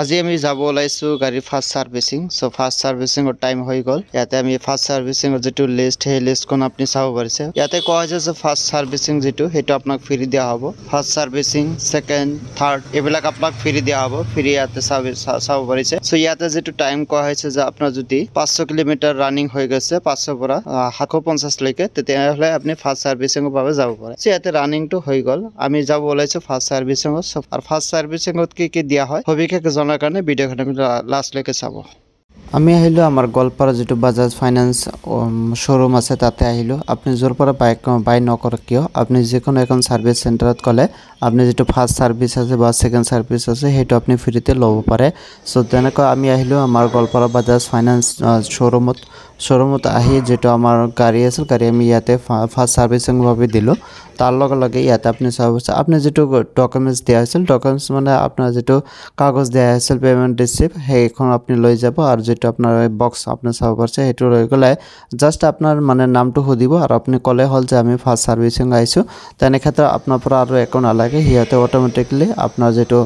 আজি আমি যাব ওলাইছো গাড়ী ফাৰ্ষ্ট সাৰ্ভিসিং সো ফাৰ্ষ্ট সাৰ্ভিসিংৰ টাইম হৈ গল ইয়াতে আমি ফাৰ্ষ্ট সাৰ্ভিসিংৰ যেটো লিষ্ট হে লিষ্টখন আপুনি চাব পাৰিছে ইয়াতে কোৱা হৈছে যে ফাৰ্ষ্ট সাৰ্ভিসিং যেটো হেটো আপোনাক ফ্ৰী দিয়া হ'ব ফাৰ্ষ্ট সাৰ্ভিসিং সেকেন্ড থাৰ্ড এবিলাক আপোনাক ফ্ৰী দিয়া হ'ব ফ্ৰী ইয়াতে চাব পাৰিছে সো ইয়াতে যেটো টাইম কোৱা হৈছে যে আপোনাৰ যদি 500 কিলোমিটাৰ ৰানিং হৈ গৈছে 500 পৰা 750 লৈকে তেতিয়াহলে আপুনি ফাৰ্ষ্ট সাৰ্ভিসিংৰ বাবে যাব পাৰে সো ইয়াতে ৰানিংটো হৈ গল আমি যাব ওলাইছো ফাৰ্ষ্ট সাৰ্ভিসিংৰ আৰু ফাৰ্ষ্ট সাৰ্ভিসিংত কি দিয়া হয় হবিকে জনাৰ কাৰণে ভিডিঅ'খন লাষ্ট লৈকে চাব আমি আহিলো আমাৰ গোৱালপাৰা যেটো বাজাজ ফাইনান্স শোৰুম আছে তাতে আহিলো আপনি জোৰ পৰা বাই নকৰ কিয় আপনি যেকোনো এখন সাৰ্ভিস সেন্টাৰত কলে আপনি যেটো ফাৰ্স্ট সাৰ্ভিস আছে বা সেকেন্ড সাৰ্ভিস আছে হেটো আপনি ফ্ৰীতে লব পাৰে সো তেনেকৈ আমি আহিলো আমাৰ গোৱালপাৰা বাজাজ ফাইনান্স শোৰুমত আহি যেটো আমাৰ গাড়ী আছিল গাড়ী আমি ইয়াতে ফার্স্ট সার্ভিসিং ভাবে দিলো তার লগে ইয়াতে আপনি চাব আপনি যেটো ডকুমেন্টস দিয়া আছিল ডকুমেন্টস মানে আপনার যেটো কাগজ দিয়া আছিল পেমেন্ট রিসিপ্ট হেখন আপনি লৈ যাব আর যেটো আপনার বক্স আপনি চাব পারছে হেটো লৈ গলে জাস্ট আপনার মানে নামটো হদিব আর আপনি কলে হল যে আমি ফার্স্ট সার্ভিসিং আইছো তেনে ক্ষেত্রে আপনার পর আর একো নালাগে হিয়াতে অটোমেটিক্যালি আপনার যেটো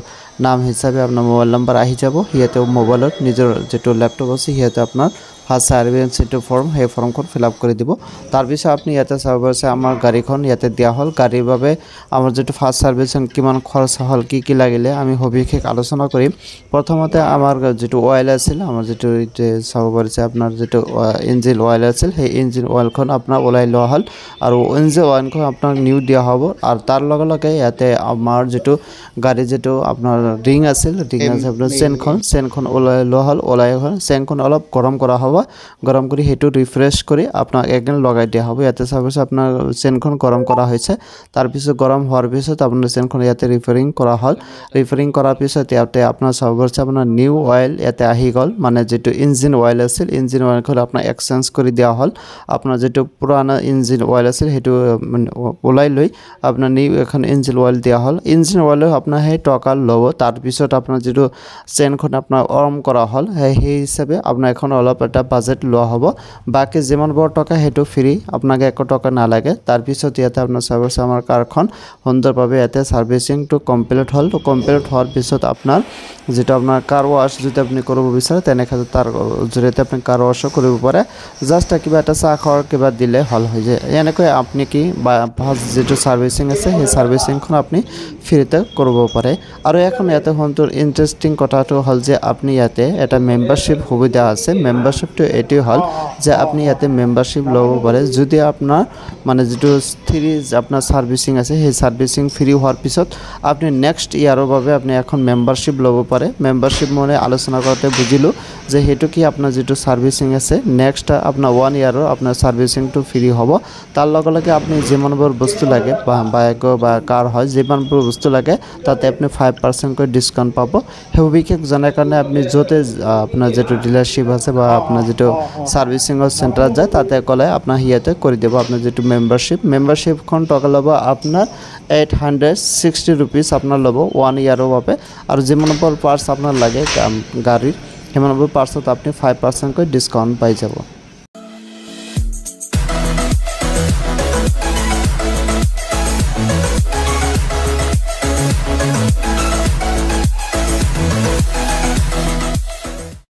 নাম হিসাবে আপনার মোবাইল নাম্বার আহি যাব হিয়াতে মোবাইলত নিজৰ যেটো ল্যাপটপ আছে হিয়াতে আপনাৰ ফাৰ্স্ট সাৰ্ভিস যেটো ফৰ্ম হে ফৰ্মখন ফিল আপ কৰি দিব তাৰ পিছত আপনি ইয়াতে চাব পাৰছে আমাৰ গাড়ীখন ইয়াতে দিয়া হল গাড়ীৰ বাবে আমাৰ যেটো ফাৰ্স্ট সাৰ্ভিসিং কিমান খৰচ হল কি লাগিলে আমি হবিশেষ আলোচনা কৰিম প্ৰথমতে আমাৰ যেটো অয়েল আছিল আমাৰ যেটো চাব পাৰছে আপোনাৰ যেটো ইঞ্জিন অয়েল আছিল সেই ইঞ্জিন অয়েলখন আপোনাৰ ওলাই লোৱা হল আৰু ইঞ্জিন অয়েলখন আপোনাক নিউ দিয়া হ'ব আৰু তাৰ লগে ইয়াতে আমাৰ যেটো গাড়ী যেটো আপোনাৰ ৰিং আছিল আপোনাৰ চেনখন ওলাই লোৱা হল চেনখন অলপ গৰম কৰা হ'ব গৰম কৰি হেটো ৰিফ্ৰেশ কৰি আপোনাক এগেন লগাই দিয়া হ'ব ইয়াতে চাবছে আপোনাৰ চেনখন গৰম কৰা হৈছে তাৰ পিছত গৰম হোৱাৰ পিছত আপোনাৰ চেনখন ইয়াতে ৰিফাৰিং কৰা হল ৰিফাৰিং কৰাৰ পিছত ইয়াতে আপোনাৰ চাবছে আপোনাৰ নিউ অয়েল ইয়াতে আহি গল মানে যেটো ইঞ্জিন অয়েল আছিল ইঞ্জিন অয়েলখন আপোনাৰ এক্সচেঞ্জ কৰি দিয়া হল আপোনাৰ যেটো পুৰানা ইঞ্জিন অয়েল আছিল হেটো ওলাই লৈ আপোনাৰ নিউ এখন ইঞ্জিন অয়েল দিয়া হল ইঞ্জিন অয়েল আপোনাৰ হে টকা লব তাৰ পিছত আপোনাৰ যেটো চেনখন আপোনাৰ অৰ্ম কৰা হল সেই হিচাপে আপোনাৰ এখন অলপ এটা বাজেট লোৱা হ'ব বাকি যেমন বড় টাকা হেটো ফ্ৰী আপোনাকে 1 টাকা না লাগে তাৰ পিছত ইয়াতে আপোনাৰ চাবছে আমাৰ কাৰখন সুন্দৰভাৱে ইয়াতে সাৰ্ভিসিং টু কমপ্লিট হল তো কমপ্লিট হোৱাৰ পিছত আপোনাৰ যেটো আপোনাৰ কাৰ ওয়াশ যদি আপনি কৰিব বিচাৰে তেনে ক্ষেত্ৰত তাৰ জৰিয়তে আপনি কাৰ ওয়াশ কৰিব পাৰে জাস্ট কিবা এটা চা খাৰ কিবা দিলে হল হৈ যায় এনেকৈ আপনি কি ফাৰ্স্ট যেটো সাৰ্ভিসিং আছে সেই সাৰ্ভিসিংখন আপনি ফ্ৰীতে কৰিব পাৰে আৰু এখন ইয়াতে হন্তৰ ইন্টাৰেষ্টিং কথাটো হল যে আপনি ইয়াতে এটা মেম্বাৰশিপ সুবিধা আছে মেম্বাৰশিপটো এটি হল যে আপনি ইয়াতে মেম্বাৰশিপ লব পাৰে যদি আপনাৰ মানে যেটো সিৰিজ আপনাৰ সাৰ্ভিসিং আছে সেই সাৰ্ভিসিং ফ্ৰি হওয়াৰ পিছত আপনি নেক্সট ইয়াৰৰ বাবে আপনি এখন মেম্বাৰশিপ লব পাৰে মেম্বাৰশিপ মানে আলোচনা কৰতে বুজিলো যে হেতু কি আপনাৰ যেটো সাৰ্ভিসিং আছে নেক্সট আপনাৰ 1 ইয়াৰৰ আপনাৰ সাৰ্ভিসিং টু ফ্ৰি হ'ব তাৰ লগে আপনি যেমানবোৰ বস্তু লাগে বাইক বা কাৰ হয় যেমানবোৰ বস্তু লাগে তাতে আপনি 5% কৈ ডিসকাউন্ট পাব সেই বিশেষ জানাৰ কাৰণে আপনি যতে আপনাৰ যেটো ডিলাৰশিপ আছে বা আপনাৰ যেটো সাৰ্ভিসিং সেন্টাৰ যায় তাতে কলে আপনাৰ হিয়াতে কৰি দিব আপনাৰ যেটো মেম্বাৰশিপ খন টকা লব আপনাৰ 860 रुपीस আপনাৰ লব 1 ইয়াৰৰ বাবে আৰু যেমানবোৰ পাৰ্টস আপনাৰ লাগে গাড়ীৰ হেমানবোৰ পাৰ্টসত আপনি 5% কৈ ডিসকাউন্ট পাই যাব